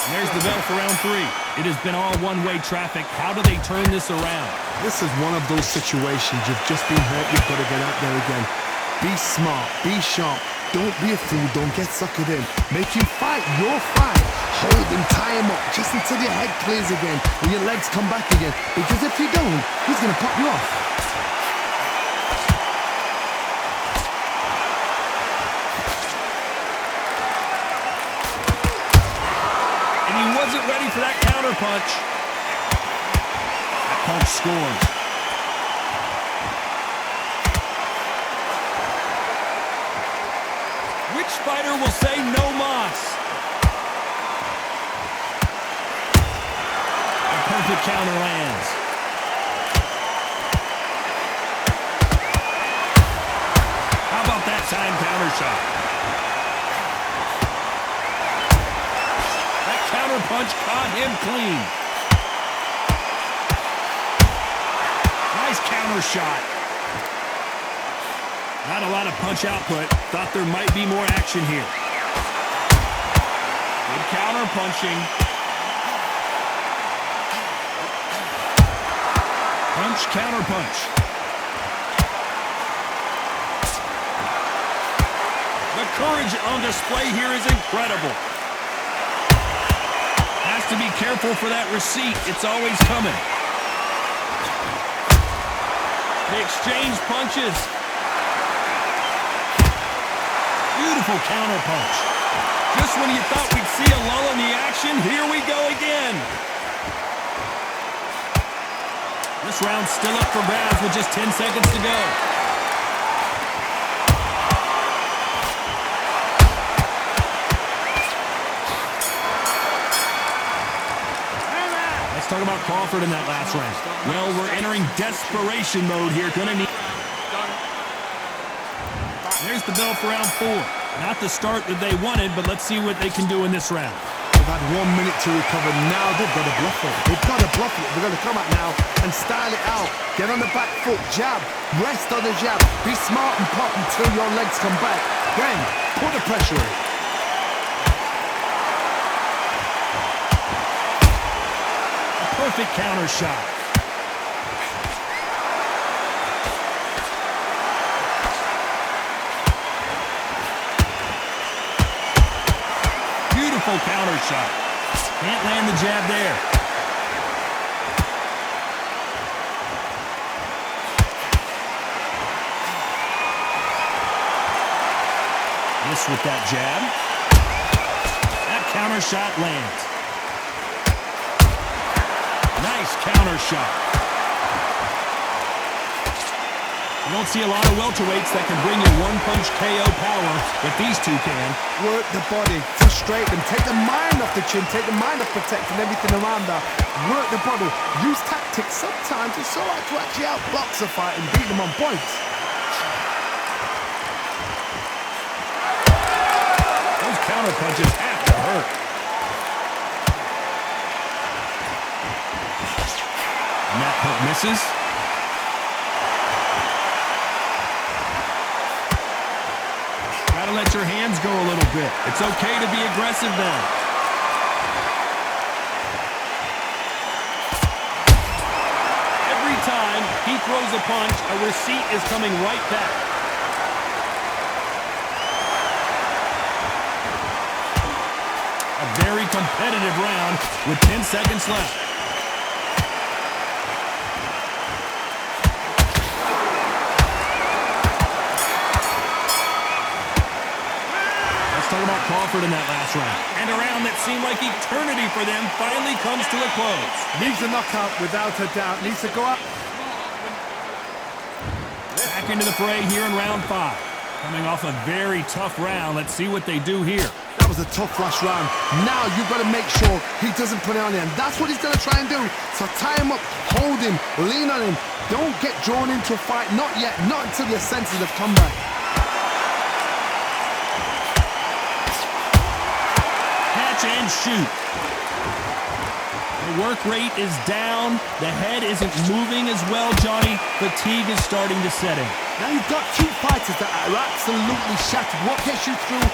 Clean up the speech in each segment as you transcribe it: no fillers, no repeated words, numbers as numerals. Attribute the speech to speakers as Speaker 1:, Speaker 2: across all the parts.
Speaker 1: And there's the bell for round 3. It has been all one-way traffic. How do they turn this around?
Speaker 2: This is one of those situations. You've just been hurt. You've got to get out there again. Be smart. Be sharp. Don't be a fool. Don't get suckered in. Make him fight your fight. Hold him, tie him up, just until your head clears again and your legs come back again. Because if you don't, he's going to pop you off.
Speaker 1: And he wasn't ready for that counter punch. That punch scores. Which fighter will say no mas? Perfect counter lands. How about that time counter shot? That counter punch caught him clean. Nice counter shot. Not a lot of punch output. Thought there might be more action here. Good counter punching. Punch, counter punch. The courage on display here is incredible. Has to be careful for that receipt. It's always coming. They exchange punches. Beautiful counter punch. Just when you thought we'd see a lull in the action, here we go again. This round's still up for grabs with just 10 seconds to go. Let's talk about Crawford in that last round. Well, we're entering desperation mode here. There's the bell for round 4. Not the start that they wanted, but let's see what they can do in this round.
Speaker 2: They've had 1 minute to recover. Now they've got to bluff it. They've got to bluff it. They're going to come out now and style it out. Get on the back foot, jab, rest on the jab. Be smart and pop until your legs come back. Then put the pressure in.
Speaker 1: A perfect counter shot. Beautiful counter shot. Can't land the jab there. Miss with that jab. That counter shot lands. Nice counter shot. You don't see a lot of welterweights that can bring you one-punch KO power, but these two can.
Speaker 2: Work the body, frustrate them, take the mind off the chin, take the mind off protecting everything around that. Work the body, use tactics. Sometimes it's all right to actually outbox a fight and beat them on points.
Speaker 1: Those counter punches have to hurt. And that hook misses. Gotta let your hands go a little bit. It's okay to be aggressive now. Every time he throws a punch, a receipt is coming right back. A very competitive round with 10 seconds left. Talk about Crawford in that last round. And a round that seemed like eternity for them finally comes to a close.
Speaker 2: Needs a knockout without a doubt. Needs to go up.
Speaker 1: Back into the fray here in round 5. Coming off a very tough round. Let's see what they do here.
Speaker 2: That was a tough last round. Now you've got to make sure he doesn't put it on him. That's what he's going to try and do. So tie him up, hold him, lean on him. Don't get drawn into a fight. Not yet. Not until your senses have come back.
Speaker 1: And shoot. The work rate is down. The head isn't moving as well, Johnny. Fatigue is starting to set in.
Speaker 2: Now you've got two fighters that are absolutely shattered. What gets you through?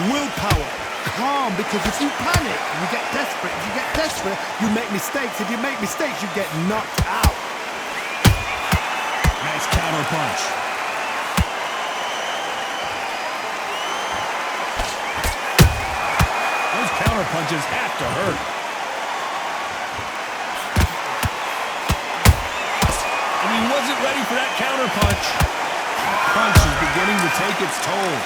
Speaker 2: Willpower. calm, because if you panic, you get desperate. If you get desperate, you make mistakes. If you make mistakes, you get knocked out.
Speaker 1: Nice counter punch. Those counter punches have to hurt. And he wasn't ready for that counter punch. That punch is beginning to take its toll.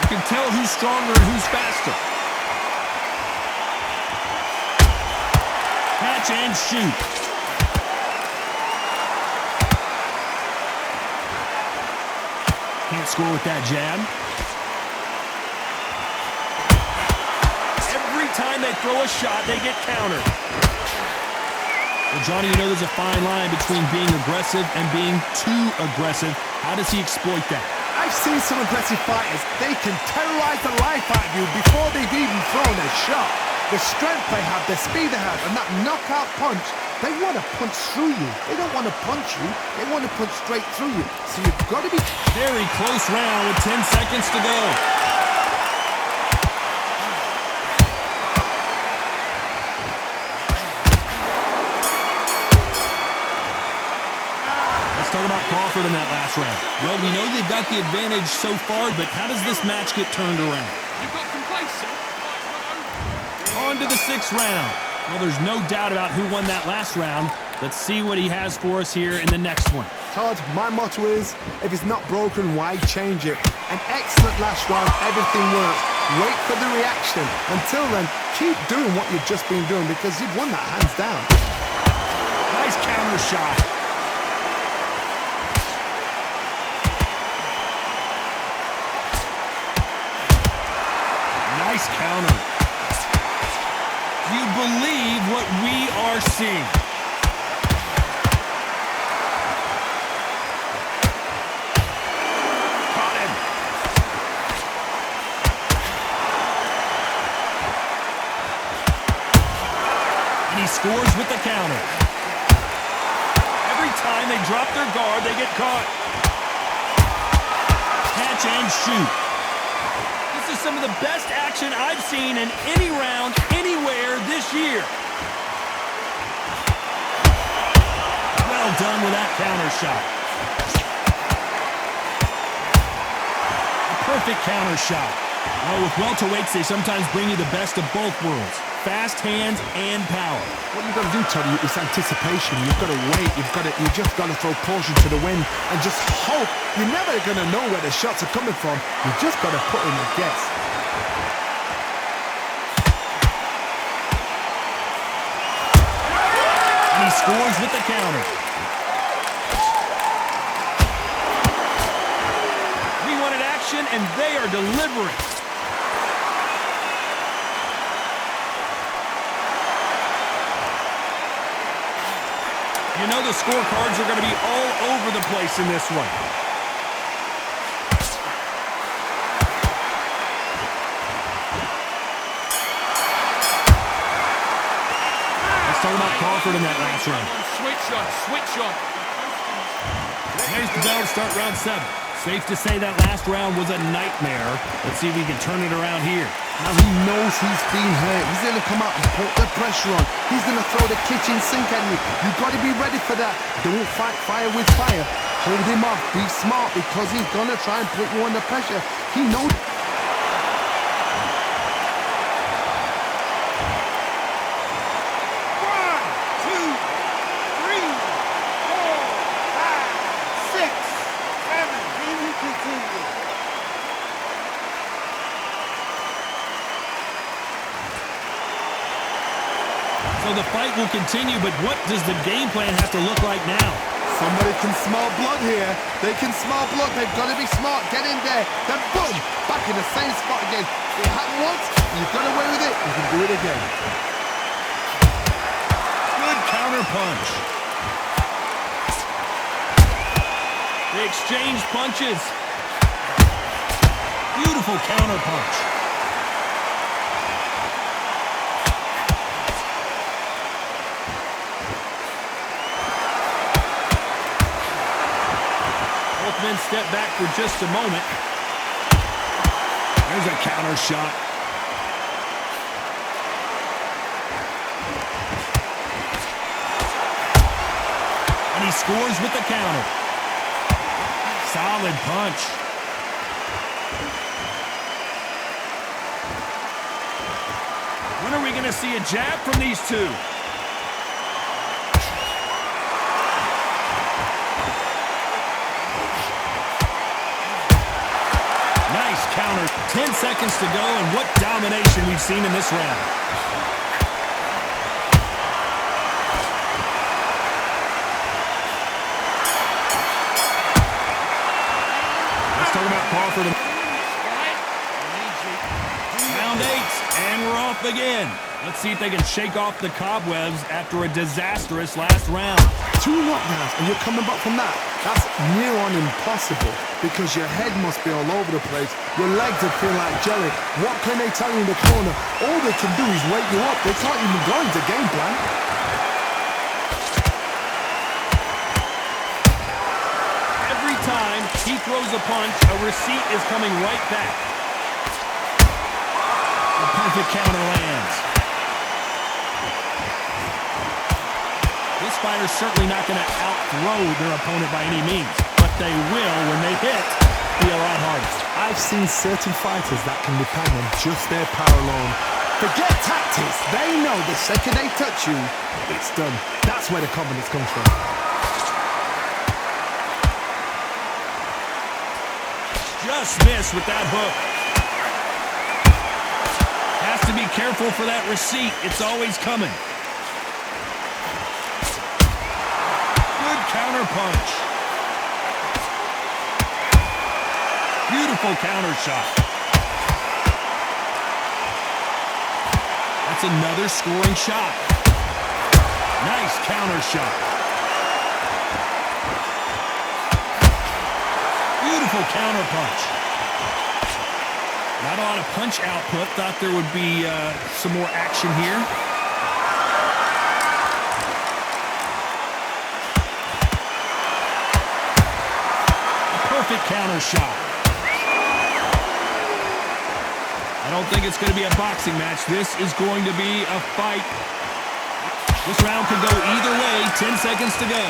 Speaker 1: You can tell who's stronger and who's faster. Catch and shoot. Can't score with that jab. Every time they throw a shot, they get countered. Well, Johnny, you know there's a fine line between being aggressive and being too aggressive. How does he exploit that?
Speaker 2: I've seen some aggressive fighters. They can terrorize the life out of you before they've even thrown a shot. The strength they have, the speed they have, and that knockout punch, they want to punch through you. They don't want to punch you. They want to punch straight through you. So you've got to be...
Speaker 1: Very close round with 10 seconds to go. Let's talk about Crawford in that last round. Well, we know they've got the advantage so far, but how does this match get turned around?
Speaker 3: You've got complacent.
Speaker 1: On to the 6th round. Well, there's no doubt about who won that last round. Let's see what he has for us here in the next one.
Speaker 2: Todd, my motto is, if it's not broken, why change it? An excellent last round, everything works. Wait for the reaction. Until then, keep doing what you've just been doing, because you've won that hands down.
Speaker 1: Nice counter shot. Nice counter. Do you believe what we are seeing? Caught him. And he scores with the counter. Every time they drop their guard, they get caught. Catch and shoot. This is some of the best action I've seen in any round, anywhere this year. Well done with that counter shot. A perfect counter shot. Well, with welterweights, they sometimes bring you the best of both worlds. Fast hands and power.
Speaker 2: What you've got to do, Toddy, is anticipation. You've got to wait. You just got to throw caution to the wind and just hope. You're never going to know where the shots are coming from. You just got to put in a guess.
Speaker 1: And he scores with the counter. We wanted action, and they are delivering. You know the scorecards are going to be all over the place in this one. Let's talk about Crawford in that last round.
Speaker 3: Switch on, switch on.
Speaker 1: There's the bell to start round 7. Safe to say that last round was a nightmare. Let's see if we can turn it around here.
Speaker 2: Now he knows he's been hurt. He's going to come out and put the pressure on. He's going to throw the kitchen sink at you. You've got to be ready for that. Don't fight fire with fire. Hold him off. Be smart, because he's going to try and put you under pressure. He knows.
Speaker 1: So the fight will continue, but what does the game plan have to look like now?
Speaker 2: Somebody can smell blood here. They can smell blood. They've got to be smart. Get in there. Then boom, back in the same spot again. It happened once. You've got away with it. You can do it again.
Speaker 1: Good counter punch. They exchanged punches. Beautiful counter punch. men step back for just a moment. There's a counter shot. And he scores with the counter. Solid punch. When are we going to see a jab from these two? Nice counter. 10 seconds to go, and what domination we've seen in this round. Let's talk about Crawford. Round 8, and we're off again. Let's see if they can shake off the cobwebs after a disastrous last round.
Speaker 2: 2 knockdowns and you're coming back from that. That's near on impossible because your head must be all over the place. Your legs are feeling like jelly. What can they tell you in the corner? All they can do is wake you up. They can't even go into game plan.
Speaker 1: Every time he throws a punch, a receipt is coming right back. The perfect counter lands. This fighter's certainly not going to out-throw their opponent by any means, but they will, when they hit, be a lot harder.
Speaker 2: I've seen certain fighters that can depend on just their power alone. Forget tactics. They know the second they touch you, it's done. That's where the confidence comes from.
Speaker 1: Just missed with that hook. Has to be careful for that receipt. It's always coming. Good counter punch. Beautiful counter shot. That's another scoring shot. Nice counter shot. Beautiful counter punch. Not a lot of punch output. Thought there would be some more action here. A perfect counter shot. I don't think it's going to be a boxing match. This is going to be a fight. This round could go either way. 10 seconds to go.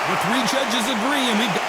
Speaker 1: The 3 judges agree, and we've got